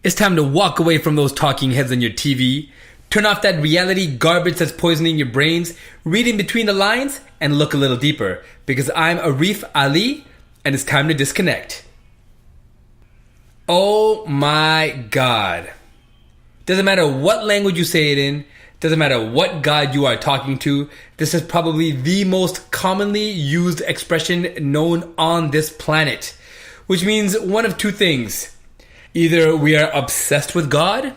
It's time to walk away from those talking heads on your TV, turn off that reality garbage that's poisoning your brains, read in between the lines, and look a little deeper. Because I'm Arif Ali, and it's time to disconnect. Oh my God. Doesn't matter what language you say it in, doesn't matter what God you are talking to, this is probably the most commonly used expression known on this planet. Which means one of two things. Either we are obsessed with God,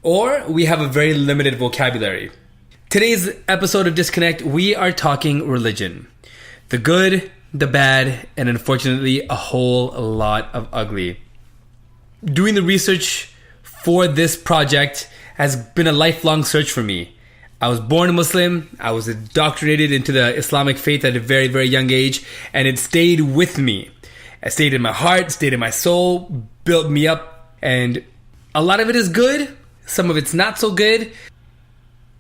or we have a very limited vocabulary. Today's episode of Disconnect, we are talking religion. The good, the bad, and unfortunately a whole lot of ugly. Doing the research for this project has been a lifelong search for me. I was born a Muslim, I was indoctrinated into the Islamic faith at a very, very young age, and it stayed with me. It stayed in my heart, stayed in my soul, built me up, and a lot of it is good, some of it's not so good,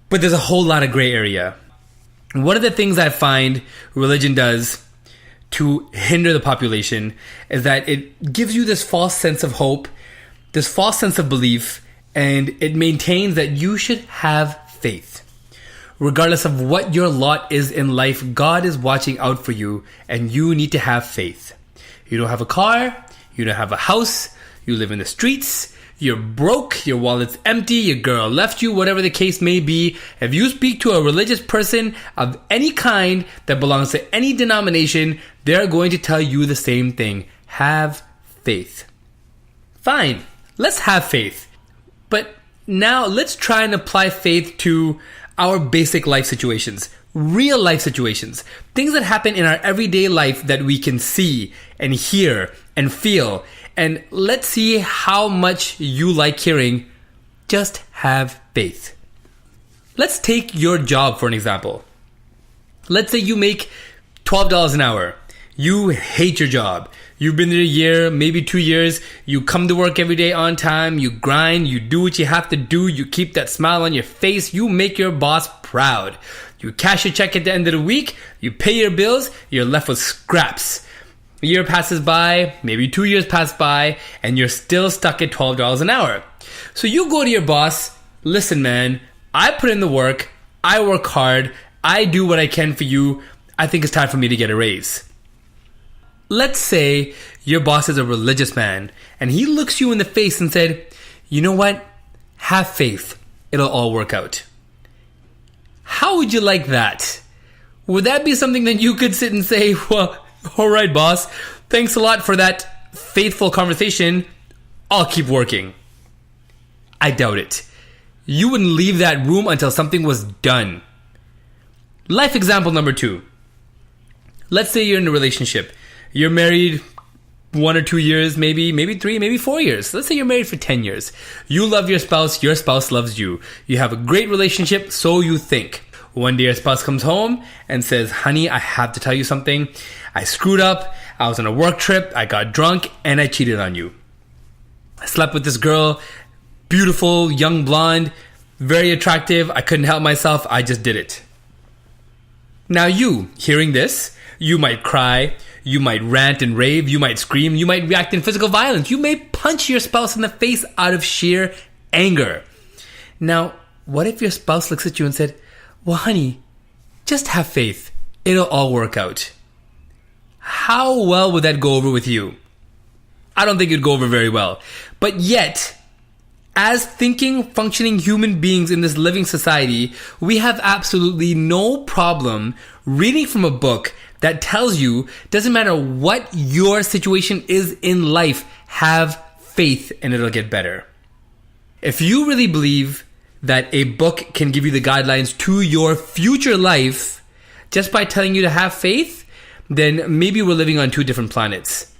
but there's a whole lot of gray area. One of the things I find religion does to hinder the population is that it gives you this false sense of hope, this false sense of belief, and it maintains that you should have faith. Regardless of what your lot is in life, God is watching out for you, and you need to have faith. You don't have a car, you don't have a house, you live in the streets, you're broke, your wallet's empty, your girl left you, whatever the case may be. If you speak to a religious person of any kind that belongs to any denomination, they're going to tell you the same thing. Have faith. Fine, let's have faith. But now let's try and apply faith to our basic life situations. Real life situations. Things that happen in our everyday life that we can see and hear and feel. And let's see how much you like hearing, just have faith. Let's take your job for an example. Let's say you make $12 an hour. You hate your job. You've been there a year, maybe 2 years. You come to work every day on time. You grind. You do what you have to do. You keep that smile on your face. You make your boss proud. You cash your check at the end of the week. You pay your bills. You're left with scraps. A year passes by, maybe 2 years pass by, and you're still stuck at $12 an hour. So you go to your boss, listen man, I put in the work, I work hard, I do what I can for you, I think it's time for me to get a raise. Let's say your boss is a religious man, and he looks you in the face and said, you know what, have faith, it'll all work out. How would you like that? Would that be something that you could sit and say, well, all right, boss. Thanks a lot for that faithful conversation. I'll keep working. I doubt it. You wouldn't leave that room until something was done. Life example number 2. Let's say you're in a relationship. You're married 1 or 2 years, maybe 3, maybe 4 years. Let's say you're married for 10 years. You love your spouse loves you. You have a great relationship, so you think. One day your spouse comes home and says, honey, I have to tell you something. I screwed up. I was on a work trip. I got drunk and I cheated on you. I slept with this girl, beautiful, young blonde, very attractive. I couldn't help myself. I just did it. Now you, hearing this, you might cry. You might rant and rave. You might scream. You might react in physical violence. You may punch your spouse in the face out of sheer anger. Now, what if your spouse looks at you and said, well, honey, just have faith. It'll all work out. How well would that go over with you? I don't think it'd go over very well. But yet, as thinking, functioning human beings in this living society, we have absolutely no problem reading from a book that tells you, doesn't matter what your situation is in life, have faith and it'll get better. If you really believe that a book can give you the guidelines to your future life just by telling you to have faith, then maybe we're living on 2 different planets.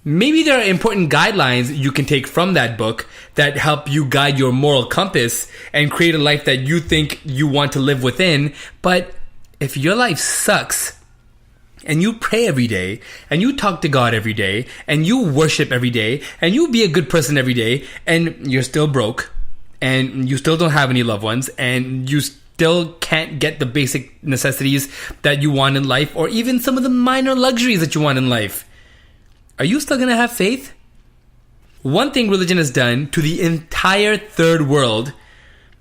Maybe there are important guidelines you can take from that book that help you guide your moral compass and create a life that you think you want to live within. But if your life sucks and you pray every day and you talk to God every day and you worship every day and you be a good person every day and you're still broke, and you still don't have any loved ones, and you still can't get the basic necessities that you want in life, or even some of the minor luxuries that you want in life, are you still going to have faith? one thing religion has done to the entire third world,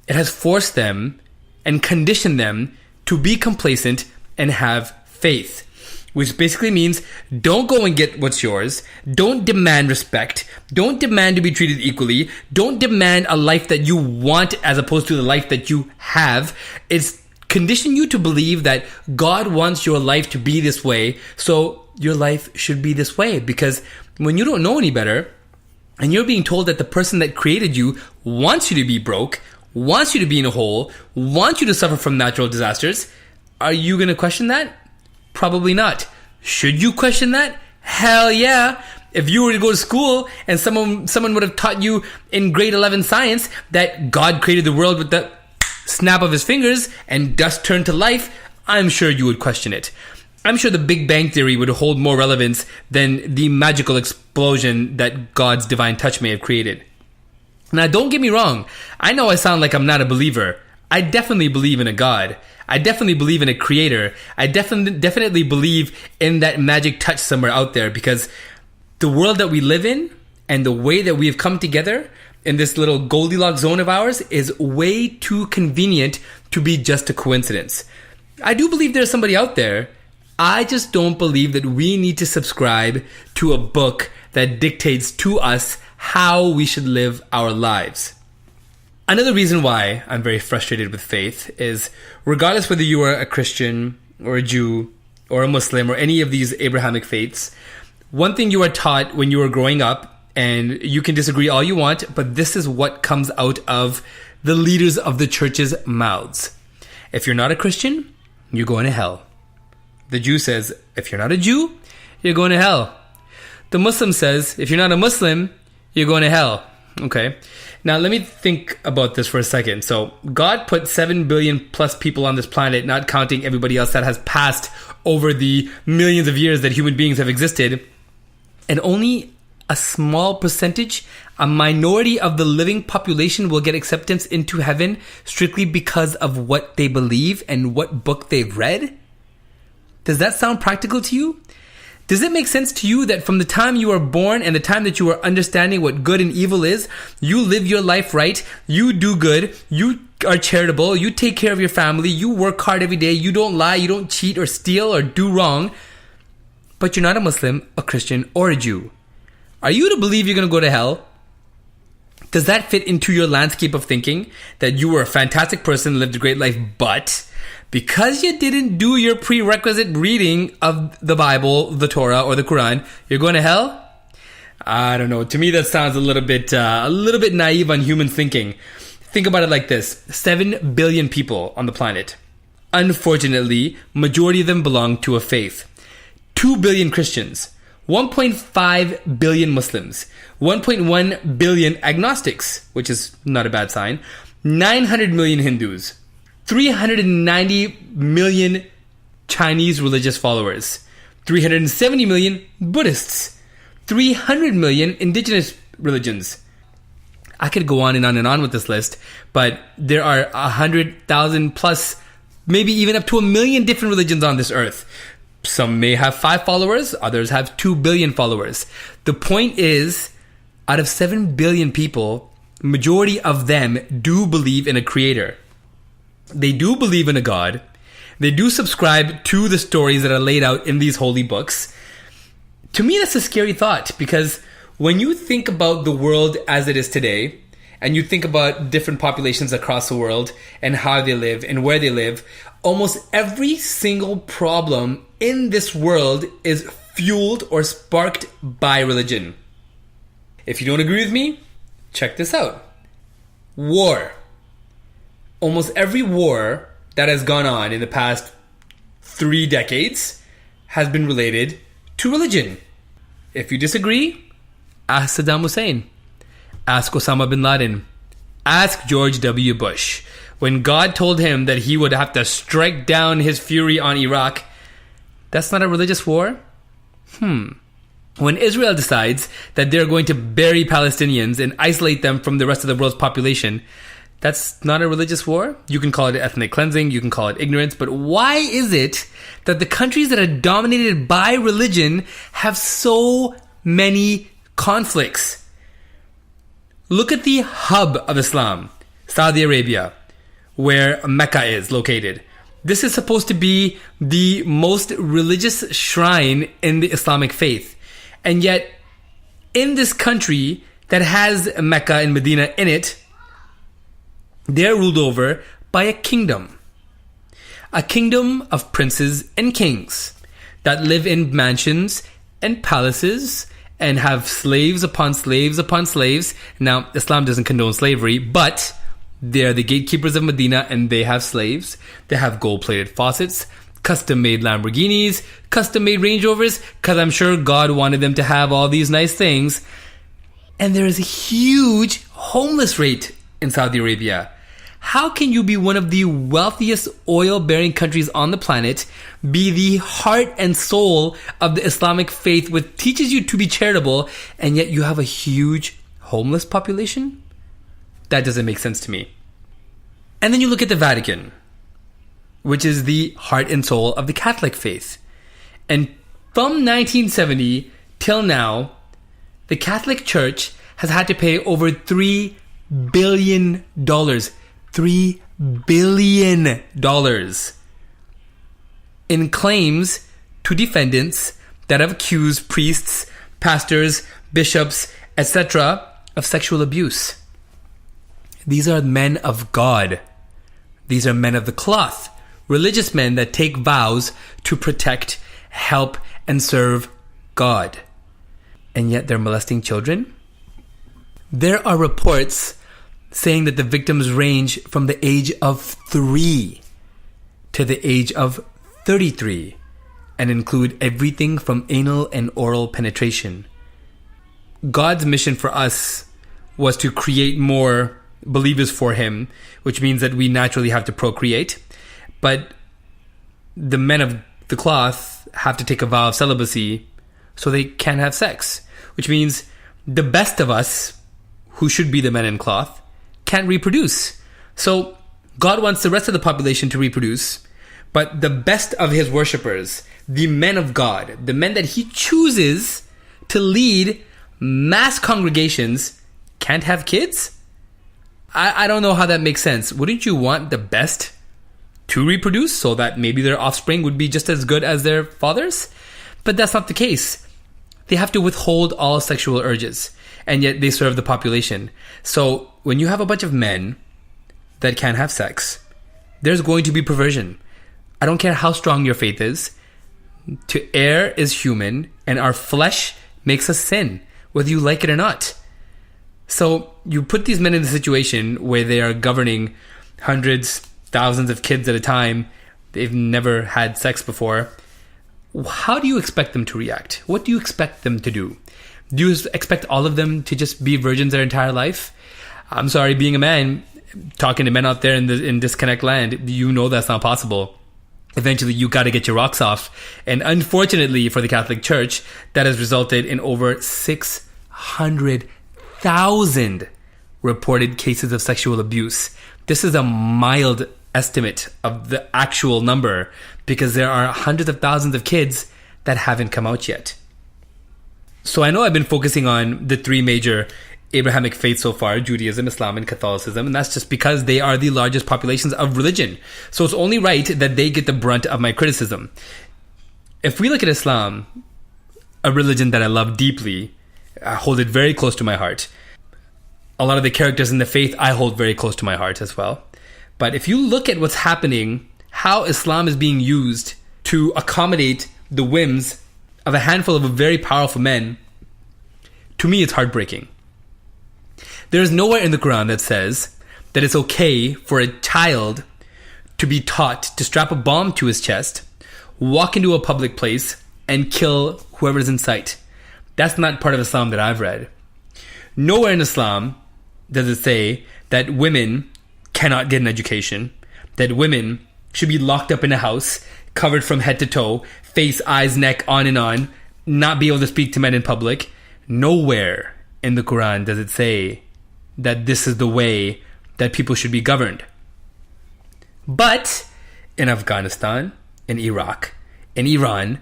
it has forced them and conditioned them to be complacent and have faith. Which basically means don't go and get what's yours. Don't demand respect. Don't demand to be treated equally. Don't demand a life that you want as opposed to the life that you have. It's condition you to believe that God wants your life to be this way, so your life should be this way. Because when you don't know any better, and you're being told that the person that created you wants you to be broke, wants you to be in a hole, wants you to suffer from natural disasters, are you going to question that? Probably not. Should you question that? Hell yeah. If you were to go to school and someone would have taught you in grade 11 science that God created the world with the snap of his fingers and dust turned to life, I'm sure you would question it. I'm sure the Big Bang Theory would hold more relevance than the magical explosion that God's divine touch may have created. Now, don't get me wrong. I know I sound like I'm not a believer. I definitely believe in a God. I definitely believe in a creator. I definitely believe in that magic touch somewhere out there, because the world that we live in and the way that we have come together in this little Goldilocks zone of ours is way too convenient to be just a coincidence. I do believe there's somebody out there. I just don't believe that we need to subscribe to a book that dictates to us how we should live our lives. Another reason why I'm very frustrated with faith is, regardless whether you are a Christian or a Jew or a Muslim or any of these Abrahamic faiths, one thing you are taught when you are growing up, and you can disagree all you want, but this is what comes out of the leaders of the church's mouths. If you're not a Christian, you're going to hell. The Jew says, if you're not a Jew, you're going to hell. The Muslim says, if you're not a Muslim, you're going to hell. Okay. Now, let me think about this for a second. So, God put 7 billion plus people on this planet, not counting everybody else that has passed over the millions of years that human beings have existed. And only a small percentage, a minority of the living population will get acceptance into heaven strictly because of what they believe and what book they've read? Does that sound practical to you? Does it make sense to you that from the time you are born and the time that you are understanding what good and evil is, you live your life right, you do good, you are charitable, you take care of your family, you work hard every day, you don't lie, you don't cheat or steal or do wrong, but you're not a Muslim, a Christian, or a Jew? Are you to believe you're going to go to hell? Does that fit into your landscape of thinking, that you were a fantastic person, lived a great life, but because you didn't do your prerequisite reading of the Bible, the Torah, or the Quran, you're going to hell? I don't know. To me, that sounds a little bit naive on human thinking. Think about it like this. 7 billion people on the planet. Unfortunately, majority of them belong to a faith. 2 billion Christians. 1.5 billion Muslims. 1.1 billion agnostics, which is not a bad sign. 900 million Hindus. 390 million Chinese religious followers, 370 million Buddhists, 300 million indigenous religions. I could go on and on and on with this list, but there are 100,000 plus, maybe even up to 1 million different religions on this earth. Some may have 5 followers, others have 2 billion followers. The point is, out of 7 billion people, majority of them do believe in a creator. They do believe in a God. They do subscribe to the stories that are laid out in these holy books. To me, that's a scary thought, because when you think about the world as it is today, and you think about different populations across the world and how they live and where they live, almost every single problem in this world is fueled or sparked by religion. If you don't agree with me, check this out. War. Almost every war that has gone on in the past 3 decades has been related to religion. If you disagree, ask Saddam Hussein. Ask Osama bin Laden. Ask George W. Bush. When God told him that he would have to strike down his fury on Iraq, that's not a religious war? When Israel decides that they're going to bury Palestinians and isolate them from the rest of the world's population, that's not a religious war? You can call it ethnic cleansing, you can call it ignorance, but why is it that the countries that are dominated by religion have so many conflicts? Look at the hub of Islam, Saudi Arabia, where Mecca is located. This is supposed to be the most religious shrine in the Islamic faith. And yet, in this country that has Mecca and Medina in it, they're ruled over by a kingdom. A kingdom of princes and kings that live in mansions and palaces and have slaves upon slaves upon slaves. Now, Islam doesn't condone slavery, but they're the gatekeepers of Medina and they have slaves. They have gold-plated faucets, custom-made Lamborghinis, custom-made Range Rovers, because I'm sure God wanted them to have all these nice things. And there is a huge homeless rate in Saudi Arabia. How can you be one of the wealthiest oil-bearing countries on the planet, be the heart and soul of the Islamic faith, which teaches you to be charitable, and yet you have a huge homeless population? That doesn't make sense to me. And then you look at the Vatican, which is the heart and soul of the Catholic faith. And from 1970 till now, the Catholic Church has had to pay over $3 billion. $3 billion in claims to defendants that have accused priests, pastors, bishops, etc. of sexual abuse. These are men of God. These are men of the cloth. Religious men that take vows to protect, help, and serve God. And yet they're molesting children? There are reports saying that the victims range from the age of 3 to the age of 33 and include everything from anal and oral penetration. God's mission for us was to create more believers for him, which means that we naturally have to procreate. But the men of the cloth have to take a vow of celibacy so they can't have sex, which means the best of us, who should be the men in cloth, can't reproduce. So God wants the rest of the population to reproduce, but the best of his worshippers, the men of God, the men that he chooses to lead mass congregations, can't have kids? I don't know how that makes sense. Wouldn't you want the best to reproduce so that maybe their offspring would be just as good as their fathers? But that's not the case. They have to withhold all sexual urges, and yet they serve the population. So when you have a bunch of men that can't have sex, there's going to be perversion. I don't care how strong your faith is. To err is human, and our flesh makes us sin, whether you like it or not. So you put these men in a situation where they are governing hundreds, thousands of kids at a time. They've never had sex before. How do you expect them to react? What do you expect them to do? Do you expect all of them to just be virgins their entire life? I'm sorry, being a man, talking to men out there in disconnect land, you know that's not possible. Eventually, you got to get your rocks off. And unfortunately for the Catholic Church, that has resulted in over 600,000 reported cases of sexual abuse. This is a mild estimate of the actual number because there are hundreds of thousands of kids that haven't come out yet. So I know I've been focusing on the three major Abrahamic faiths so far, Judaism, Islam, and Catholicism, and that's just because they are the largest populations of religion. So it's only right that they get the brunt of my criticism. If we look at Islam, a religion that I love deeply, I hold it very close to my heart. A lot of the characters in the faith I hold very close to my heart as well. But if you look at what's happening, how Islam is being used to accommodate the whims of a handful of very powerful men, to me it's heartbreaking. There is nowhere in the Quran that says that it's okay for a child to be taught to strap a bomb to his chest, walk into a public place, and kill whoever's in sight. That's not part of Islam that I've read. Nowhere in Islam does it say that women cannot get an education, that women should be locked up in a house, covered from head to toe, face, eyes, neck, on and on, not be able to speak to men in public. Nowhere in the Quran does it say that this is the way that people should be governed. But in Afghanistan, in Iraq, in Iran,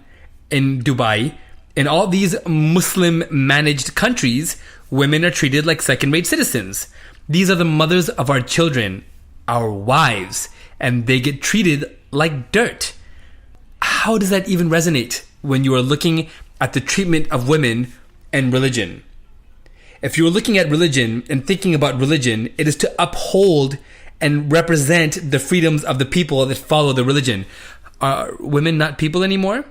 in Dubai, in all these Muslim-managed countries, Women are treated like second-rate citizens. These are the mothers of our children, our wives, and they get treated like dirt. How does that even resonate when you are looking at the treatment of women and religion? If you're looking at religion and thinking about religion, it is to uphold and represent the freedoms of the people that follow the religion. Are women not people anymore?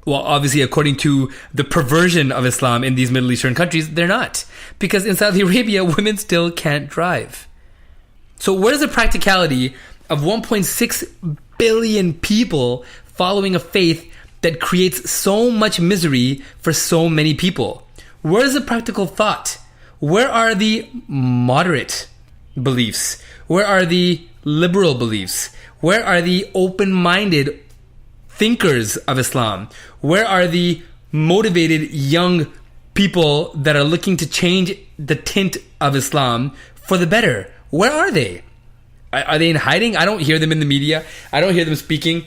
Well, obviously, according to the perversion of Islam in these Middle Eastern countries, they're not. Because in Saudi Arabia, women still can't drive. So where is the practicality of 1.6 billion people following a faith that creates so much misery for so many people? Where is the practical thought? Where are the moderate beliefs? Where are the liberal beliefs? Where are the open-minded thinkers of Islam? Where are the motivated young people that are looking to change the tint of Islam for the better? Where are they? Are they in hiding? I don't hear them in the media. I don't hear them speaking.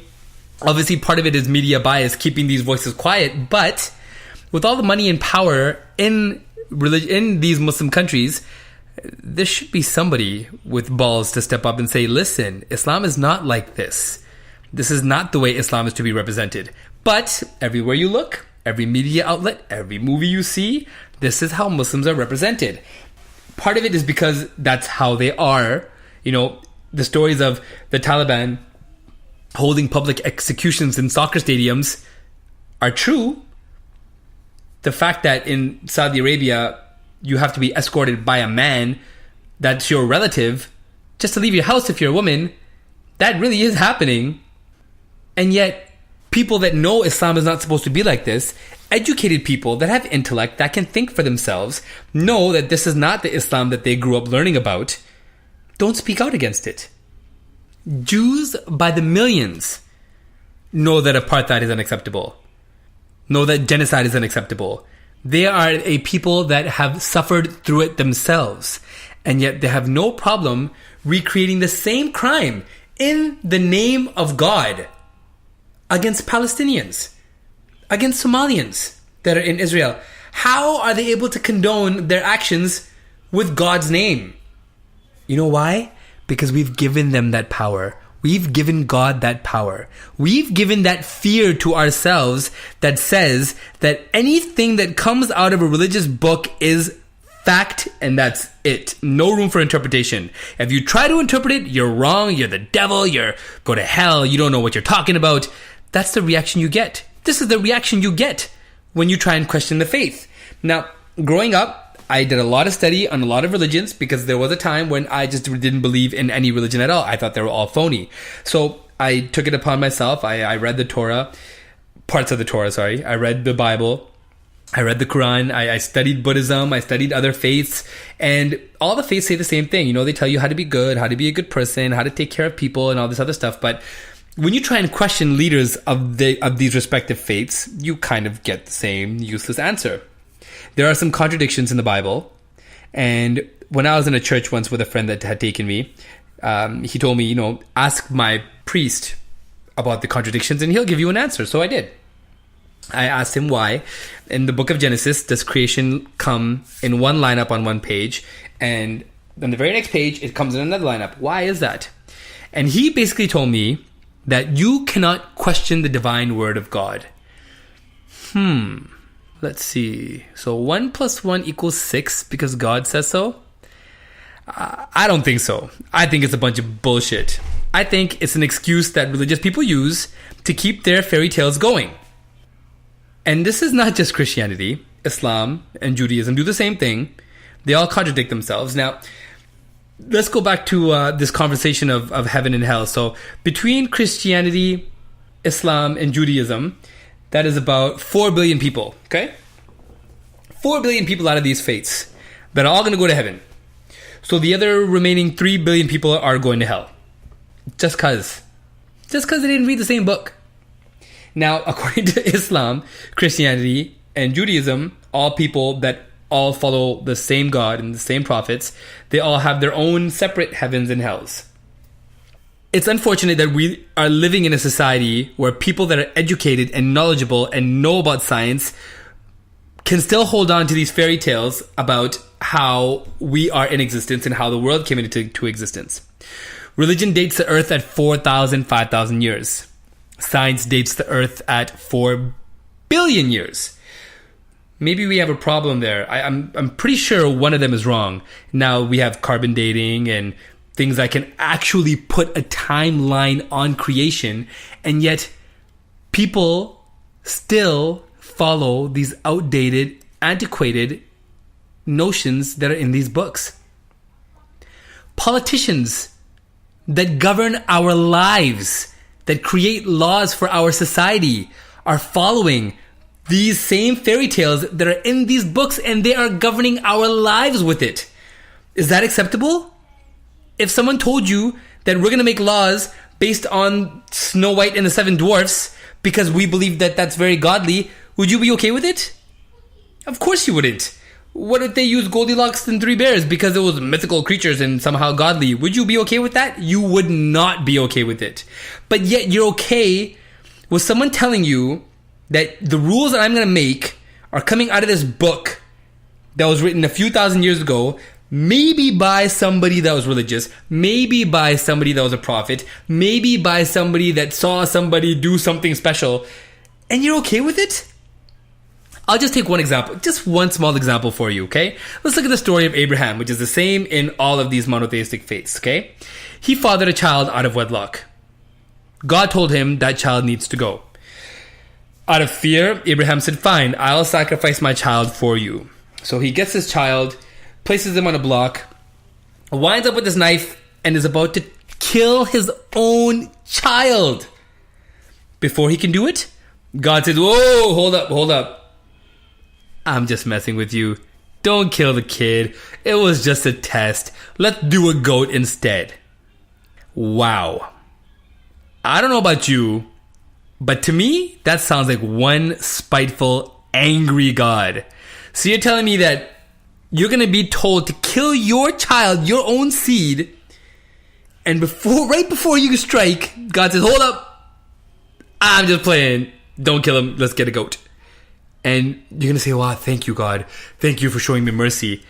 Obviously, part of it is media bias, keeping these voices quiet. But with all the money and power in these Muslim countries, there should be somebody with balls to step up and say, listen, Islam is not like this. This is not the way Islam is to be represented. But everywhere you look, every media outlet, every movie you see, this is how Muslims are represented. Part of it is because that's how they are. You know, the stories of the Taliban holding public executions in soccer stadiums are true. The fact that in Saudi Arabia, you have to be escorted by a man that's your relative just to leave your house if you're a woman, that really is happening. And yet, people that know Islam is not supposed to be like this, educated people that have intellect, that can think for themselves, know that this is not the Islam that they grew up learning about, don't speak out against it. Jews by the millions know that apartheid is unacceptable, know that genocide is unacceptable. They are a people that have suffered through it themselves, and yet they have no problem recreating the same crime in the name of God against Palestinians, against Somalians that are in Israel. How are they able to condone their actions with God's name? You know why? Because we've given them that power. We've given God that power. We've given that fear to ourselves that says that anything that comes out of a religious book is fact, and that's it. No room for interpretation. If you try to interpret it, you're wrong, you're the devil, you're go to hell, you don't know what you're talking about. That's the reaction you get. This is the reaction you get when you try and question the faith. Now, growing up, I did a lot of study on a lot of religions because there was a time when I just didn't believe in any religion at all. I thought they were all phony. So I took it upon myself. I read the Torah, parts of the Torah, sorry. I read the Bible. I read the Quran. I studied Buddhism. I studied other faiths. And all the faiths say the same thing. You know, they tell you how to be good, how to be a good person, how to take care of people, and all this other stuff. But when you try and question leaders of these respective faiths, you kind of get the same useless answer. There are some contradictions in the Bible. And when I was in a church once with a friend that had taken me, he told me, you know, ask my priest about the contradictions and he'll give you an answer. So I did. I asked him why. In the book of Genesis, does creation come in one lineup on one page? And on the very next page, it comes in another lineup. Why is that? And he basically told me that you cannot question the divine word of God. Let's see. So 1 + 1 = 6 because God says so? I don't think so. I think it's a bunch of bullshit. I think it's an excuse that religious people use to keep their fairy tales going. And this is not just Christianity. Islam and Judaism do the same thing. They all contradict themselves. Now, let's go back to this conversation of heaven and hell. So between Christianity, Islam, and Judaism, that is about 4 billion people, okay? 4 billion people out of these faiths that are all going to go to heaven. So the other remaining 3 billion people are going to hell. Just because they didn't read the same book. Now, according to Islam, Christianity, and Judaism, all people that all follow the same God and the same prophets, they all have their own separate heavens and hells. It's unfortunate that we are living in a society where people that are educated and knowledgeable and know about science can still hold on to these fairy tales about how we are in existence and how the world came into existence. Religion dates the earth at 4,000, 5,000 years. Science dates the earth at 4 billion years. Maybe we have a problem there. I'm pretty sure one of them is wrong. Now we have carbon dating and things that can actually put a timeline on creation, and yet people still follow these outdated, antiquated notions that are in these books. Politicians that govern our lives, that create laws for our society, are following these same fairy tales that are in these books, and they are governing our lives with it. Is that acceptable? If someone told you that we're going to make laws based on Snow White and the Seven Dwarfs because we believe that that's very godly, would you be okay with it? Of course you wouldn't. What if they used Goldilocks and Three Bears because it was mythical creatures and somehow godly? Would you be okay with that? You would not be okay with it. But yet you're okay with someone telling you that the rules that I'm going to make are coming out of this book that was written a few thousand years ago, maybe by somebody that was religious, maybe by somebody that was a prophet, maybe by somebody that saw somebody do something special, and you're okay with it? I'll just take one example, just one small example for you, okay? Let's look at the story of Abraham, which is the same in all of these monotheistic faiths, okay? He fathered a child out of wedlock. God told him that child needs to go. Out of fear, Abraham said, fine, I'll sacrifice my child for you. So he gets his child, places him on a block, winds up with his knife, and is about to kill his own child. Before he can do it, God says, whoa, hold up. I'm just messing with you. Don't kill the kid. It was just a test. Let's do a goat instead. Wow. I don't know about you, but to me, that sounds like one spiteful, angry God. So you're telling me that you're going to be told to kill your child, your own seed, and right before you strike, God says, hold up. I'm just playing. Don't kill him. Let's get a goat. And you're going to say, wow, thank you, God. Thank you for showing me mercy.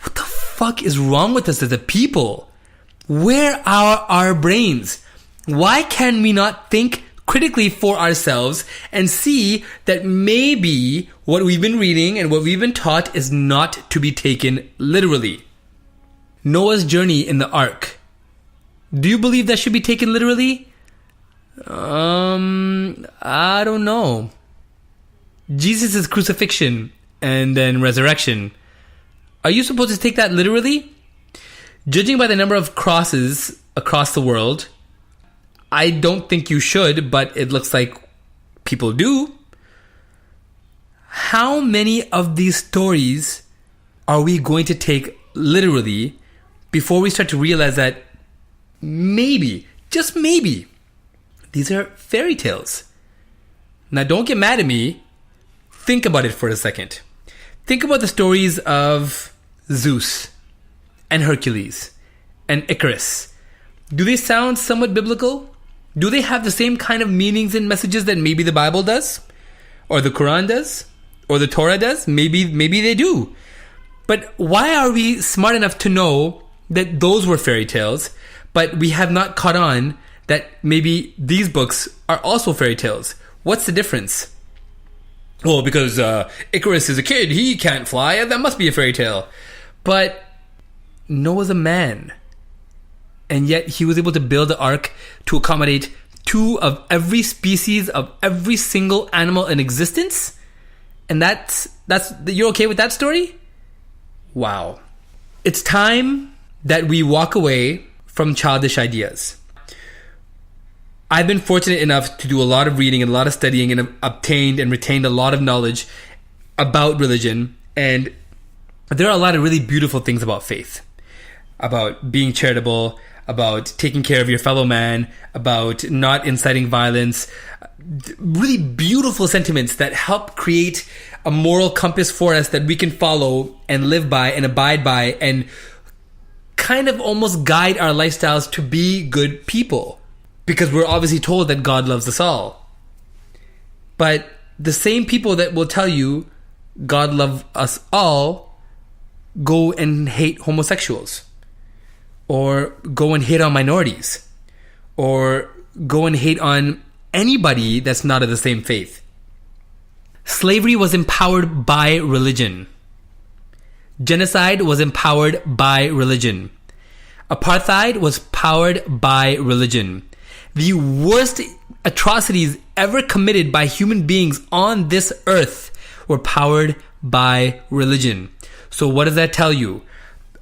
What the fuck is wrong with us as a people? Where are our brains? Why can we not think critically for ourselves and see that maybe what we've been reading and what we've been taught is not to be taken literally? Noah's journey in the ark. Do you believe that should be taken literally? I don't know. Jesus' crucifixion and then resurrection. Are you supposed to take that literally? Judging by the number of crosses across the world, I don't think you should, but it looks like people do. How many of these stories are we going to take literally before we start to realize that maybe, just maybe, these are fairy tales? Now, don't get mad at me. Think about it for a second. Think about the stories of Zeus and Hercules and Icarus. Do they sound somewhat biblical? Do they have the same kind of meanings and messages that maybe the Bible does? Or the Quran does? Or the Torah does? Maybe they do. But why are we smart enough to know that those were fairy tales, but we have not caught on that maybe these books are also fairy tales? What's the difference? Well, because Icarus is a kid, he can't fly, that must be a fairy tale. But Noah's a man. And yet he was able to build the ark to accommodate 2 of every species of every single animal in existence? And that's you're okay with that story? Wow. It's time that we walk away from childish ideas. I've been fortunate enough to do a lot of reading and a lot of studying and have obtained and retained a lot of knowledge about religion. And there are a lot of really beautiful things about faith. About being charitable, about taking care of your fellow man, about not inciting violence. Really beautiful sentiments that help create a moral compass for us that we can follow and live by and abide by and kind of almost guide our lifestyles to be good people. Because we're obviously told that God loves us all. But the same people that will tell you God love us all, go and hate homosexuals, or go and hate on minorities, or go and hate on anybody that's not of the same faith. Slavery was empowered by religion. Genocide was empowered by religion. Apartheid was powered by religion. The worst atrocities ever committed by human beings on this earth were powered by religion. So what does that tell you?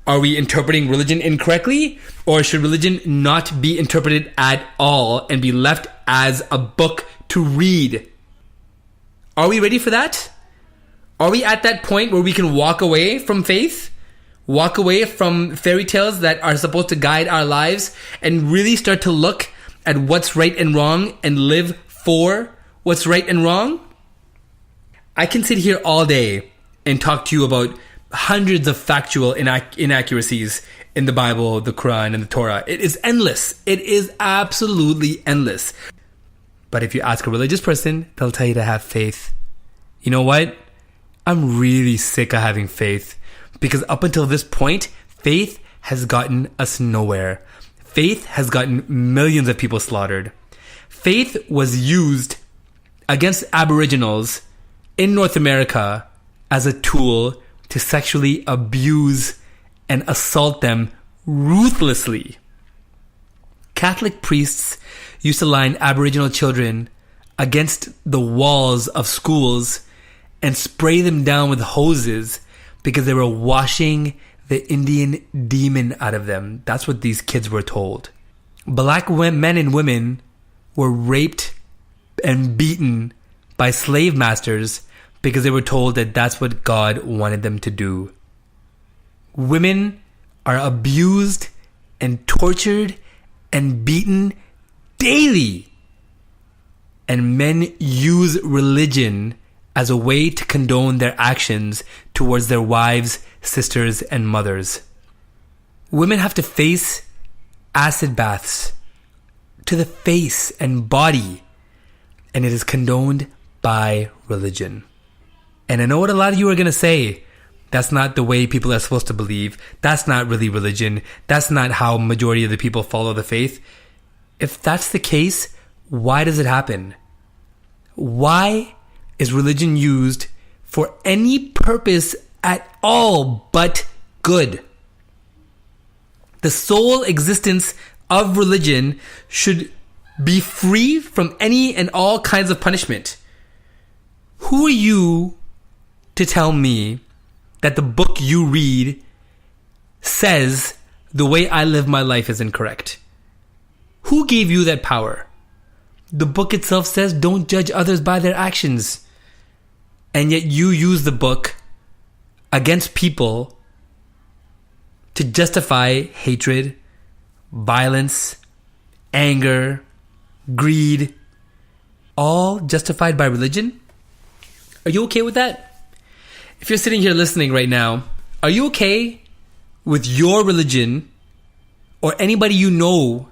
Are we interpreting religion incorrectly? Or should religion not be interpreted at all and be left as a book to read? Are we ready for that? Are we at that point where we can walk away from faith? Walk away from fairy tales that are supposed to guide our lives and really start to look at what's right and wrong and live for what's right and wrong? I can sit here all day and talk to you about hundreds of factual inaccuracies in the Bible, the Quran, and the Torah. It is endless. It is absolutely endless. But if you ask a religious person, they'll tell you to have faith. You know what? I'm really sick of having faith, because up until this point, faith has gotten us nowhere. Faith has gotten millions of people slaughtered. Faith was used against Aboriginals in North America as a tool to sexually abuse and assault them ruthlessly. Catholic priests used to line Aboriginal children against the walls of schools and spray them down with hoses because they were washing the Indian demon out of them. That's what these kids were told. Black men and women were raped and beaten by slave masters because they were told that that's what God wanted them to do. Women are abused and tortured and beaten daily. And men use religion as a way to condone their actions towards their wives, sisters, and mothers. Women have to face acid baths to the face and body, and it is condoned by religion. And I know what a lot of you are going to say. That's not the way people are supposed to believe. That's not really religion. That's not how majority of the people follow the faith. If that's the case, why does it happen? Why is religion used for any purpose at all but good? The sole existence of religion should be free from any and all kinds of punishment. Who are you to tell me that the book you read says the way I live my life is incorrect? Who gave you that power? The book itself says don't judge others by their actions. And yet you use the book against people to justify hatred, violence, anger, greed, all justified by religion? Are you okay with that? If you're sitting here listening right now, are you okay with your religion or anybody you know's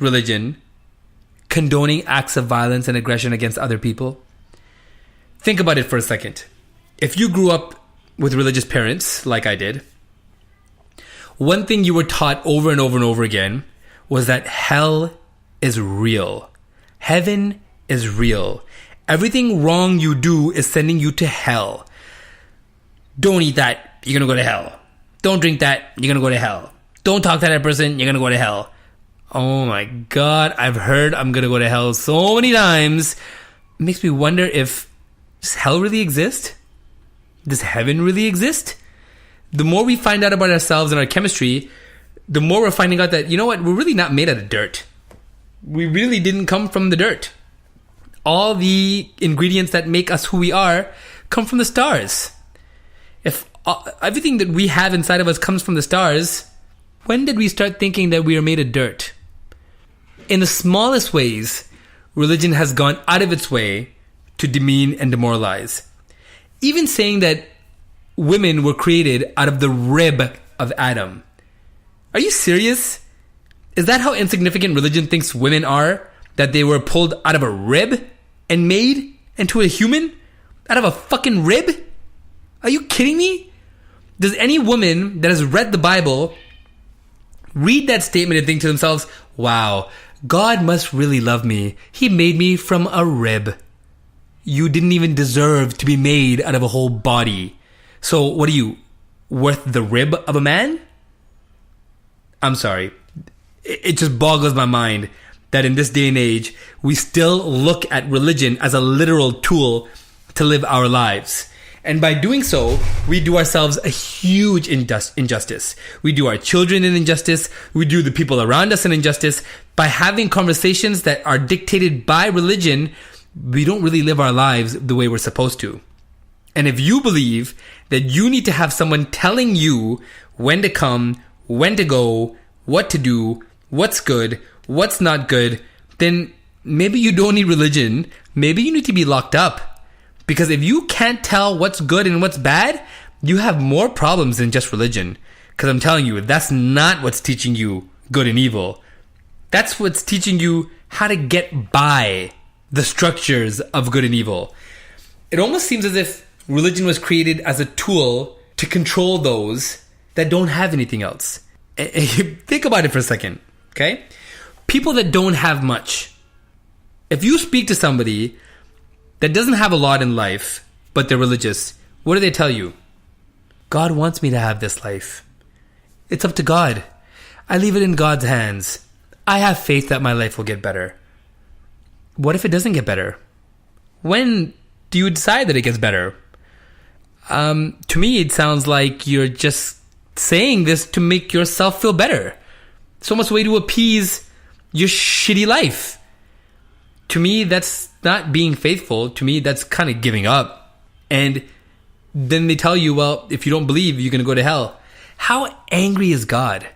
religion condoning acts of violence and aggression against other people? Think about it for a second. If you grew up with religious parents, like I did, one thing you were taught over and over and over again was that hell is real. Heaven is real. Everything wrong you do is sending you to hell. Don't eat that, you're going to go to hell. Don't drink that, you're going to go to hell. Don't talk to that person, you're going to go to hell. Oh my God, I've heard I'm going to go to hell so many times. It makes me wonder if does hell really exist? Does heaven really exist? The more we find out about ourselves and our chemistry, the more we're finding out that, you know what, we're really not made out of dirt. We really didn't come from the dirt. All the ingredients that make us who we are come from the stars. If everything that we have inside of us comes from the stars, when did we start thinking that we are made of dirt? In the smallest ways, religion has gone out of its way to demean and demoralize. Even saying that women were created out of the rib of Adam. Are you serious? Is that how insignificant religion thinks women are? That they were pulled out of a rib and made into a human? Out of a fucking rib? Are you kidding me? Does any woman that has read the Bible read that statement and think to themselves, wow, God must really love me. He made me from a rib. You didn't even deserve to be made out of a whole body. So what are you, worth the rib of a man? I'm sorry. It just boggles my mind that in this day and age, we still look at religion as a literal tool to live our lives. And by doing so, we do ourselves a huge injustice. We do our children an injustice. We do the people around us an injustice. By having conversations that are dictated by religion, we don't really live our lives the way we're supposed to. And if you believe that you need to have someone telling you when to come, when to go, what to do, what's good, what's not good, then maybe you don't need religion. Maybe you need to be locked up. Because if you can't tell what's good and what's bad, you have more problems than just religion. Because I'm telling you, that's not what's teaching you good and evil. That's what's teaching you how to get by the structures of good and evil. It almost seems as if religion was created as a tool to control those that don't have anything else. Think about it for a second, okay? People that don't have much. If you speak to somebody that doesn't have a lot in life, but they're religious, what do they tell you? God wants me to have this life. It's up to God. I leave it in God's hands. I have faith that my life will get better. What if it doesn't get better? When do you decide that it gets better? To me, it sounds like you're just saying this to make yourself feel better. It's almost a way to appease your shitty life. To me, that's not being faithful. To me, that's kind of giving up. And then they tell you, well, if you don't believe, you're going to go to hell. How angry is God?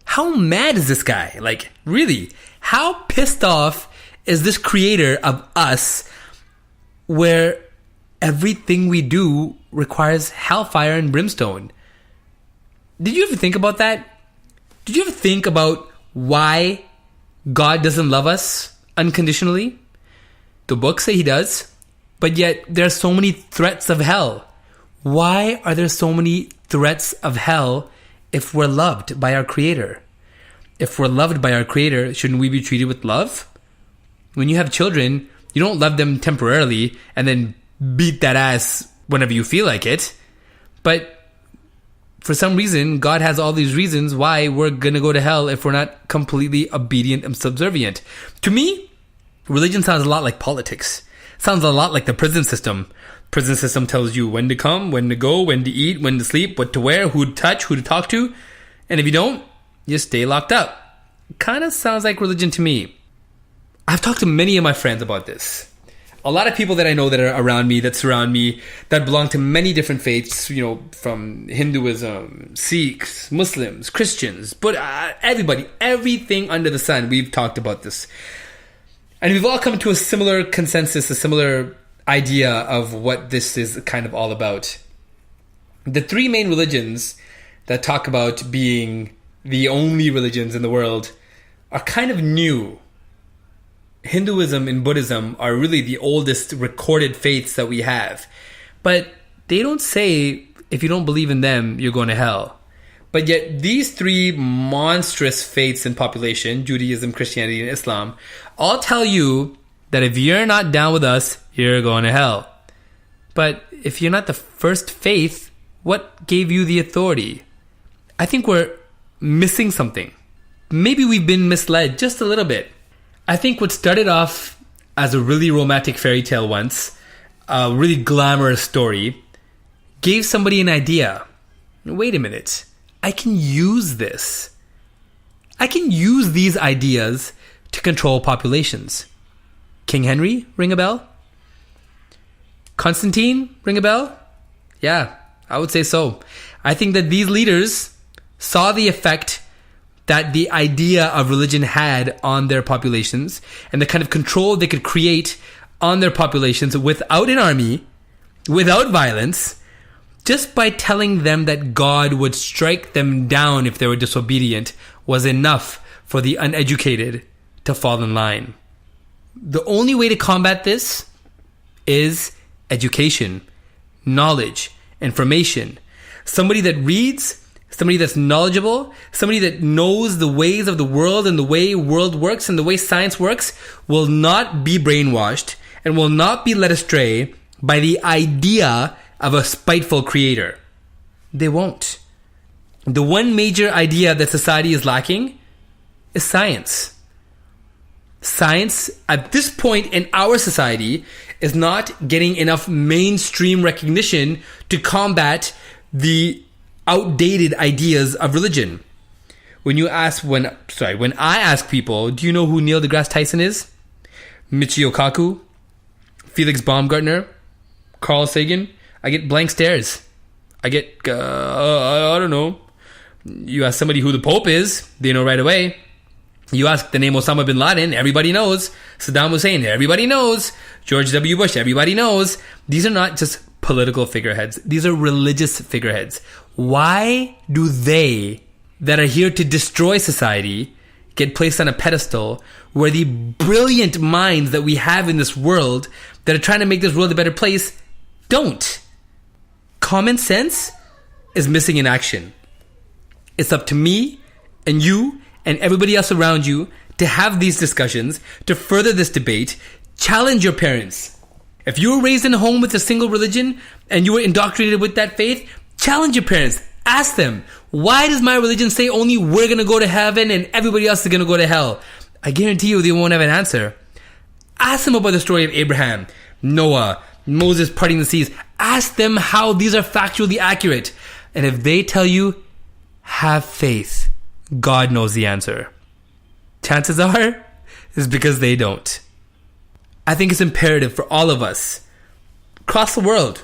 How mad is this guy? Like, really? How pissed off is this creator of us where everything we do requires hellfire and brimstone? Did you ever think about that? Did you ever think about why God doesn't love us unconditionally? The books say he does, but yet there are so many threats of hell. Why are there so many threats of hell if we're loved by our Creator? If we're loved by our Creator, shouldn't we be treated with love? When you have children, you don't love them temporarily and then beat that ass whenever you feel like it. But for some reason, God has all these reasons why we're going to go to hell if we're not completely obedient and subservient. To me, religion sounds a lot like politics. Sounds a lot like the prison system. Prison system tells you when to come, when to go, when to eat, when to sleep, what to wear, who to touch, who to talk to. And if you don't, you stay locked up. Kind of sounds like religion to me. I've talked to many of my friends about this. A lot of people that I know that are around me, that surround me, that belong to many different faiths, you know, from Hinduism, Sikhs, Muslims, Christians, but everybody, everything under the sun, we've talked about this. And we've all come to a similar consensus, a similar idea of what this is kind of all about. The three main religions that talk about being the only religions in the world are kind of new. Hinduism and Buddhism are really the oldest recorded faiths that we have. But they don't say if you don't believe in them, you're going to hell. But yet these three monstrous faiths in population, Judaism, Christianity, and Islam, all tell you that if you're not down with us, you're going to hell. But if you're not the first faith, what gave you the authority? I think we're missing something. Maybe we've been misled just a little bit. I think what started off as a really romantic fairy tale once, a really glamorous story, gave somebody an idea. Wait a minute. I can use this. I can use these ideas to control populations. King Henry, ring a bell? Constantine, ring a bell? Yeah, I would say so. I think that these leaders saw the effect that the idea of religion had on their populations and the kind of control they could create on their populations without an army, without violence, just by telling them that God would strike them down if they were disobedient was enough for the uneducated to fall in line. The only way to combat this is education, knowledge, information. Somebody that reads, somebody that's knowledgeable, somebody that knows the ways of the world and the way world works and the way science works will not be brainwashed and will not be led astray by the idea of a spiteful creator. They won't. The one major idea that society is lacking is science. Science, at this point in our society, is not getting enough mainstream recognition to combat the outdated ideas of religion. When I ask people, do you know who Neil deGrasse Tyson is? Michio Kaku, Felix Baumgartner, Carl Sagan, I get blank stares. I get, I don't know. You ask somebody who the Pope is, they know right away. You ask the name Osama bin Laden, everybody knows. Saddam Hussein, everybody knows. George W. Bush, everybody knows. These are not just political figureheads. These are religious figureheads. Why do they, that are here to destroy society, get placed on a pedestal where the brilliant minds that we have in this world that are trying to make this world a better place don't? Common sense is missing in action. It's up to me and you and everybody else around you to have these discussions, to further this debate. Challenge your parents. If you were raised in a home with a single religion and you were indoctrinated with that faith, challenge your parents. Ask them, why does my religion say only we're going to go to heaven and everybody else is going to go to hell? I guarantee you they won't have an answer. Ask them about the story of Abraham, Noah, Moses parting the seas. Ask them how these are factually accurate. And if they tell you, have faith, God knows the answer. Chances are, it's because they don't. I think it's imperative for all of us across the world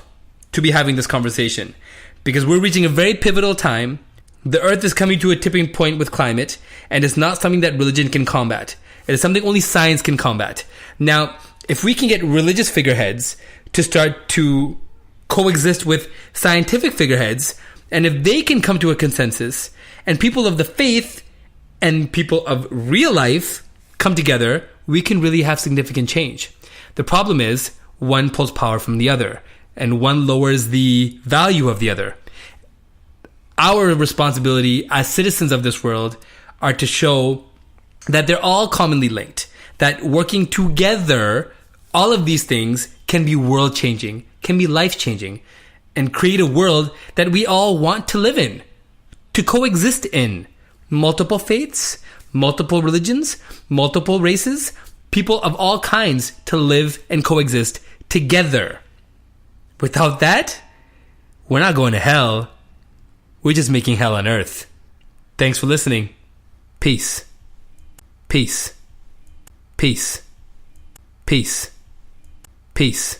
to be having this conversation because we're reaching a very pivotal time. The earth is coming to a tipping point with climate, and it's not something that religion can combat. It is something only science can combat. Now, if we can get religious figureheads to start to coexist with scientific figureheads, and if they can come to a consensus, and people of the faith and people of real life come together, we can really have significant change. The problem is, one pulls power from the other, and one lowers the value of the other. Our responsibility as citizens of this world are to show that they're all commonly linked, that working together, all of these things can be world-changing, can be life-changing, and create a world that we all want to live in, to coexist in. Multiple faiths, multiple religions, multiple races, people of all kinds to live and coexist together. Without that, we're not going to hell. We're just making hell on earth. Thanks for listening. Peace. Peace. Peace. Peace. Peace.